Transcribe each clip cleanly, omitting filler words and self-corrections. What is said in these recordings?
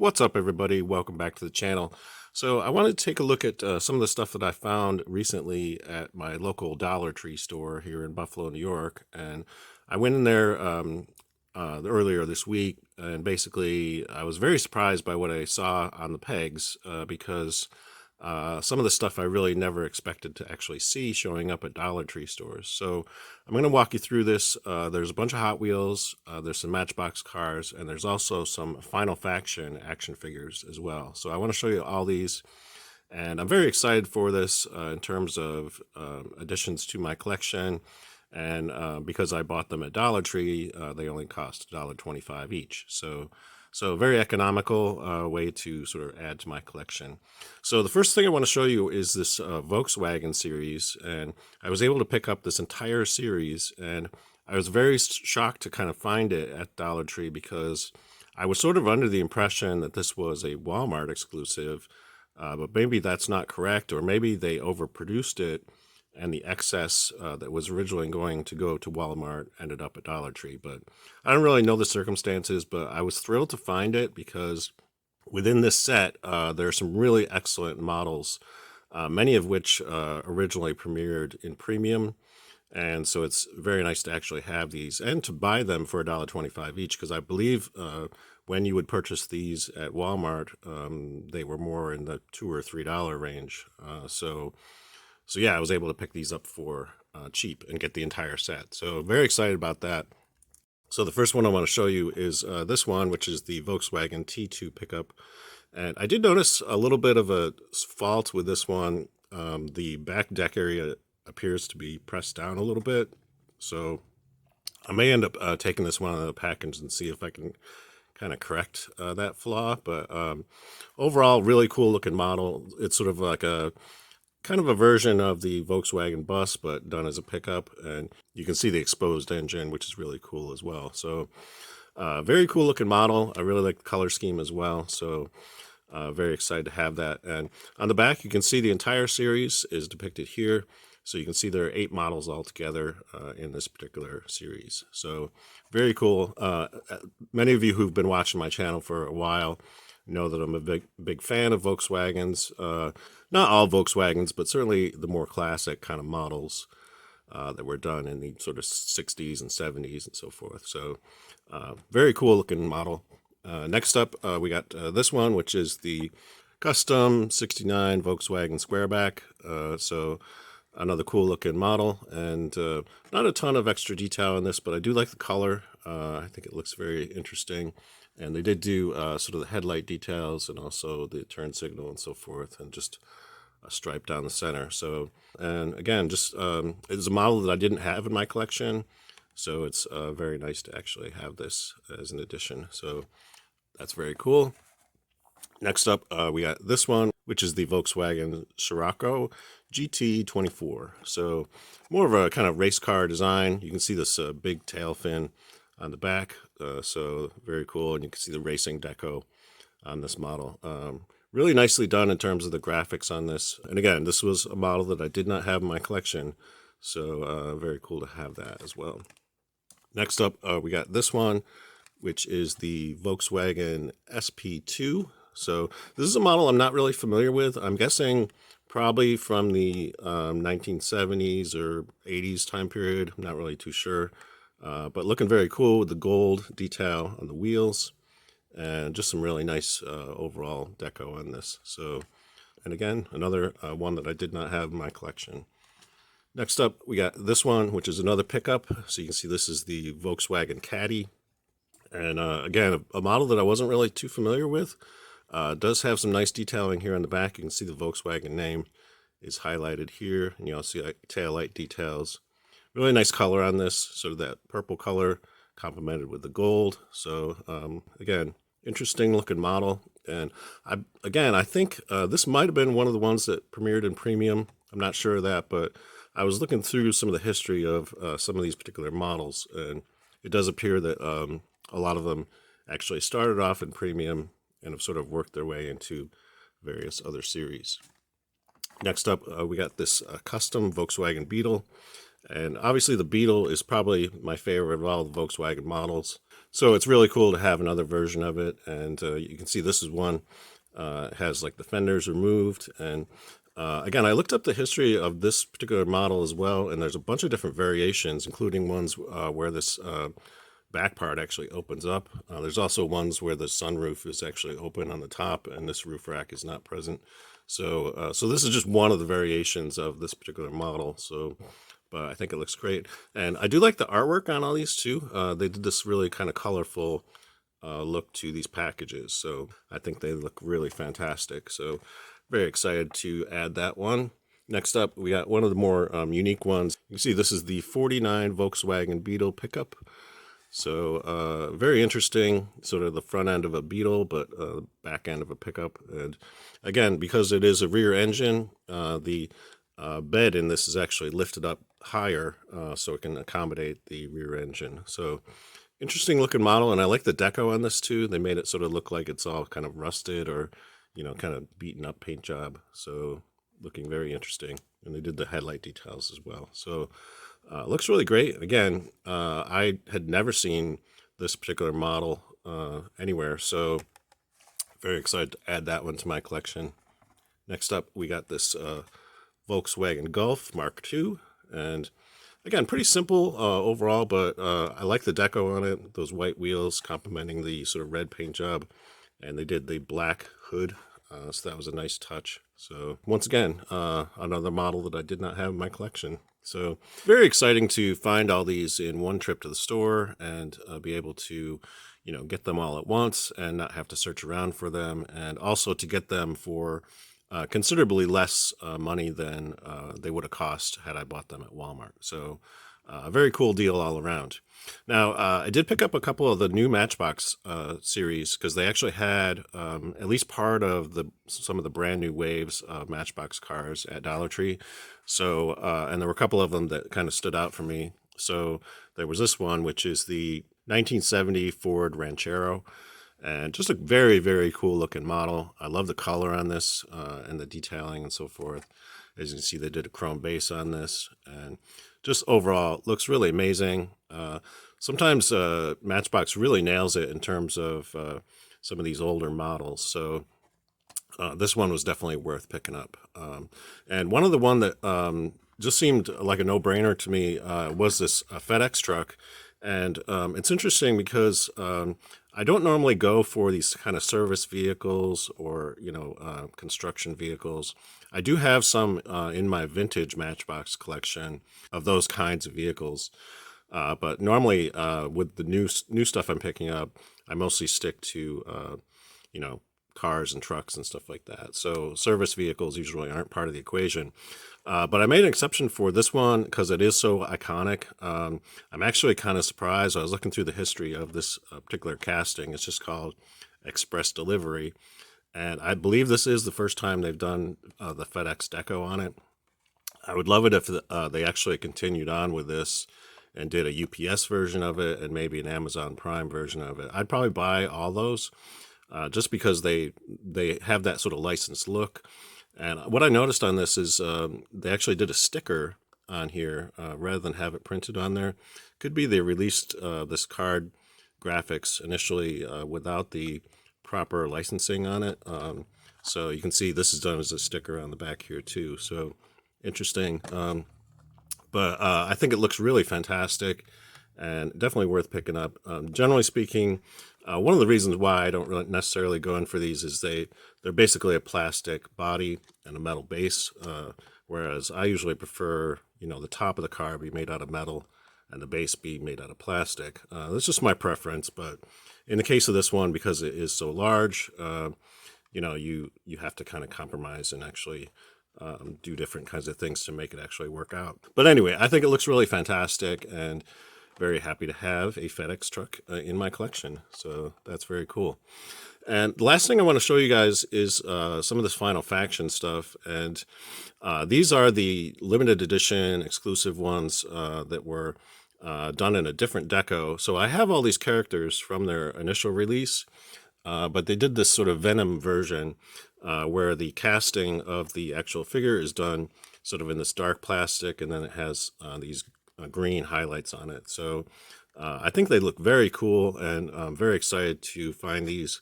What's up, everybody? Welcome back to the channel. So I wanted to take a look at some of the stuff that I found recently at my local Dollar Tree store here in Buffalo, New York. And I went in there earlier this week, and basically I was very surprised by what I saw on the pegs because some of the stuff I really never expected to actually see showing up at Dollar Tree stores. So I'm going to walk you through this. There's a bunch of Hot Wheels, there's some Matchbox cars, and there's also some Final Faction action figures as well. So I want to show you all these, and I'm very excited for this in terms of additions to my collection. And because I bought them at Dollar Tree, they only cost $1.25 each. So very economical way to sort of add to my collection. So the first thing I want to show you is this Volkswagen series, and I was able to pick up this entire series, and I was very shocked to kind of find it at Dollar Tree because I was sort of under the impression that this was a Walmart exclusive, but maybe that's not correct, or maybe they overproduced it and the excess that was originally going to go to Walmart ended up at Dollar Tree. But I don't really know the circumstances, but I was thrilled to find it because within this set, there are some really excellent models, many of which originally premiered in premium. And so it's very nice to actually have these and to buy them for $1.25 each, because I believe when you would purchase these at Walmart, they were more in the $2 or $3 range. So yeah, I was able to pick these up for cheap and get the entire set. So very excited about that. So the first one I want to show you is this one, which is the Volkswagen T2 pickup. And I did notice a little bit of a fault with this one. The back deck area appears to be pressed down a little bit. So I may end up taking this one out of the package and see if I can kind of correct that flaw. But overall, really cool looking model. It's sort of like a kind of a version of the Volkswagen bus, but done as a pickup. And you can see the exposed engine, which is really cool as well. So very cool looking model. I really like the color scheme as well. So very excited to have that. And on the back, you can see the entire series is depicted here. So you can see there are 8 models altogether in this particular series. So very cool. Many of you who've been watching my channel for a while know that I'm a big fan of Volkswagens. Not all Volkswagens, but certainly the more classic kind of models that were done in the sort of 60s and 70s and so forth. So very cool looking model. Next up, we got this one, which is the custom 69 Volkswagen Squareback. So another cool looking model, and not a ton of extra detail in this, but I do like the color. I think it looks very interesting. And they did do sort of the headlight details and also the turn signal and so forth, and just a stripe down the center. So, and again, just it's a model that I didn't have in my collection, so it's very nice to actually have this as an addition. So that's very cool. Next up, we got this one, which is the Volkswagen Scirocco GT24. So more of a kind of race car design. You can see this big tail fin on the back, so very cool, and you can see the racing deco on this model. Really nicely done in terms of the graphics on this. And again, this was a model that I did not have in my collection, so very cool to have that as well. Next up, we got this one, which is the Volkswagen SP2. So this is a model I'm not really familiar with. I'm guessing probably from the 1970s or 80s time period. I'm not really too sure. But looking very cool with the gold detail on the wheels, and just some really nice overall deco on this. So, and again, another one that I did not have in my collection. Next up, we got this one, which is another pickup. So you can see this is the Volkswagen Caddy. And again, a model that I wasn't really too familiar with. Does have some nice detailing here on the back. You can see the Volkswagen name is highlighted here, and you also see like tail light details. Really nice color on this, sort of that purple color complemented with the gold. So again, interesting looking model. And I think this might have been one of the ones that premiered in premium. I'm not sure of that, but I was looking through some of the history of some of these particular models, and it does appear that a lot of them actually started off in premium and have sort of worked their way into various other series. Next up, we got this custom Volkswagen Beetle. And obviously the Beetle is probably my favorite of all the Volkswagen models. So it's really cool to have another version of it. And you can see this is one, it has like the fenders removed. And again, I looked up the history of this particular model as well, and there's a bunch of different variations, including ones where this back part actually opens up. There's also ones where the sunroof is actually open on the top and this roof rack is not present. So this is just one of the variations of this particular model. So, but I think it looks great. And I do like the artwork on all these too. They did this really kind of colorful look to these packages. So I think they look really fantastic. So very excited to add that one. Next up, we got one of the more unique ones. You can see this is the 49 Volkswagen Beetle pickup. So very interesting, sort of the front end of a Beetle, but the back end of a pickup. And again, because it is a rear engine, the bed in this is actually lifted up higher so it can accommodate the rear engine. So interesting looking model, and I like the deco on this too. They made it sort of look like it's all kind of rusted or, you know, kind of beaten up paint job. So looking very interesting. And they did the headlight details as well. So looks really great. Again, I had never seen this particular model anywhere, so very excited to add that one to my collection. Next up, we got this Volkswagen Golf Mark II, and again, pretty simple overall, but I like the deco on it, those white wheels complementing the sort of red paint job, and they did the black hood, so that was a nice touch. So once again, another model that I did not have in my collection. So very exciting to find all these in one trip to the store and be able to, you know, get them all at once and not have to search around for them, and also to get them for considerably less money than they would have cost had I bought them at Walmart. So a very cool deal all around. Now, I did pick up a couple of the new Matchbox series because they actually had at least part of some of the brand new waves of Matchbox cars at Dollar Tree. So, and there were a couple of them that kind of stood out for me. So there was this one, which is the 1970 Ford Ranchero. And just a very, very cool looking model. I love the color on this and the detailing and so forth. As you can see, they did a chrome base on this. And just overall, looks really amazing. Sometimes Matchbox really nails it in terms of some of these older models. So this one was definitely worth picking up. And one of the one that just seemed like a no-brainer to me was this FedEx truck. And it's interesting because I don't normally go for these kind of service vehicles or, you know, construction vehicles. I do have some in my vintage Matchbox collection of those kinds of vehicles. But normally with the new stuff I'm picking up, I mostly stick to, you know, cars and trucks and stuff like that. So service vehicles usually aren't part of the equation. But I made an exception for this one because it is so iconic. I'm actually kind of surprised. I was looking through the history of this particular casting. It's just called Express Delivery. And I believe this is the first time they've done the FedEx deco on it. I would love it if they actually continued on with this and did a UPS version of it and maybe an Amazon Prime version of it. I'd probably buy all those. Just because they have that sort of licensed look. And what I noticed on this is they actually did a sticker on here rather than have it printed on there. Could be they released this card graphics initially without the proper licensing on it. So you can see this is done as a sticker on the back here too. So interesting. But I think it looks really fantastic and definitely worth picking up. Generally speaking, one of the reasons why I don't really necessarily go in for these is they're basically a plastic body and a metal base, whereas I usually prefer, you know, the top of the car be made out of metal and the base be made out of plastic. That's just my preference, but in the case of this one, because it is so large, you know, you have to kind of compromise and actually do different kinds of things to make it actually work out. But anyway, I think it looks really fantastic, and very happy to have a FedEx truck in my collection. So that's very cool. And the last thing I want to show you guys is some of this Final Faction stuff. And these are the limited edition exclusive ones that were done in a different deco. So I have all these characters from their initial release, but they did this sort of Venom version where the casting of the actual figure is done sort of in this dark plastic, and then it has these green highlights on it. So I think they look very cool, and I'm very excited to find these.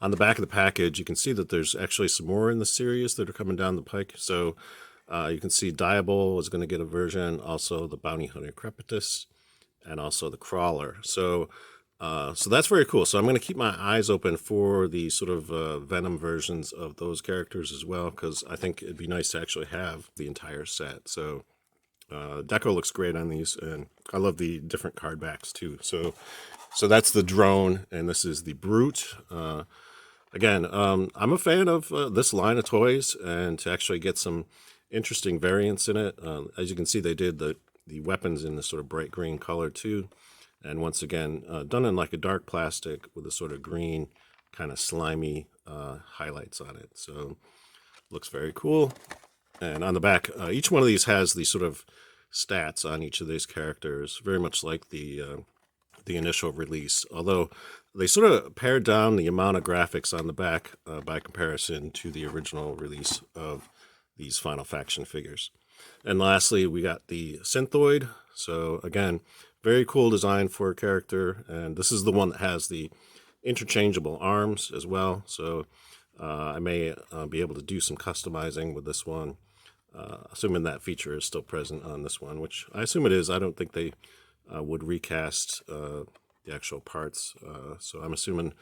On the back of the package, you can see that there's actually some more in the series that are coming down the pike. So you can see Diable is going to get a version, also the Bounty Hunter Crepitus, and also the Crawler. So so that's very cool. So I'm going to keep my eyes open for the sort of Venom versions of those characters as well, because I think it'd be nice to actually have the entire set. So deco looks great on these, and I love the different card backs too. So that's the Drone, and this is the Brute. Again, I'm a fan of this line of toys, and to actually get some interesting variants in it. As you can see, they did the weapons in this sort of bright green color too. And once again, done in like a dark plastic with a sort of green, kind of slimy highlights on it. So looks very cool. And on the back, each one of these has the sort of stats on each of these characters, very much like the initial release, although they sort of pared down the amount of graphics on the back by comparison to the original release of these Final Faction figures. And lastly, we got the Synthoid. So again, very cool design for a character, and this is the one that has the interchangeable arms as well. So I may be able to do some customizing with this one, assuming that feature is still present on this one, which I assume it is. I don't think they would recast the actual parts. So I'm assuming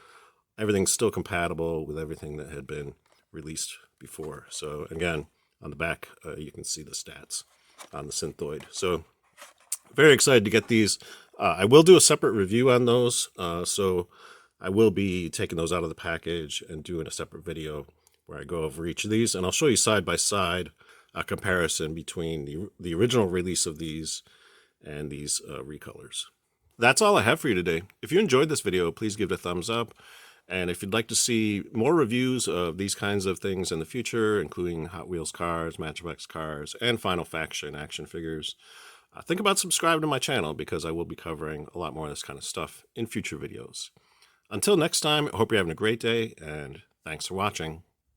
everything's still compatible with everything that had been released before. So again, on the back, you can see the stats on the Synthoid. So very excited to get these. I will do a separate review on those. So I will be taking those out of the package and doing a separate video where I go over each of these. And I'll show you side by side a comparison between the original release of these and these recolors. That's all I have for you today. If you enjoyed this video, please give it a thumbs up. And if you'd like to see more reviews of these kinds of things in the future, including Hot Wheels cars, Matchbox cars, and Final Faction action figures, think about subscribing to my channel, because I will be covering a lot more of this kind of stuff in future videos. Until next time, I hope you're having a great day, and thanks for watching.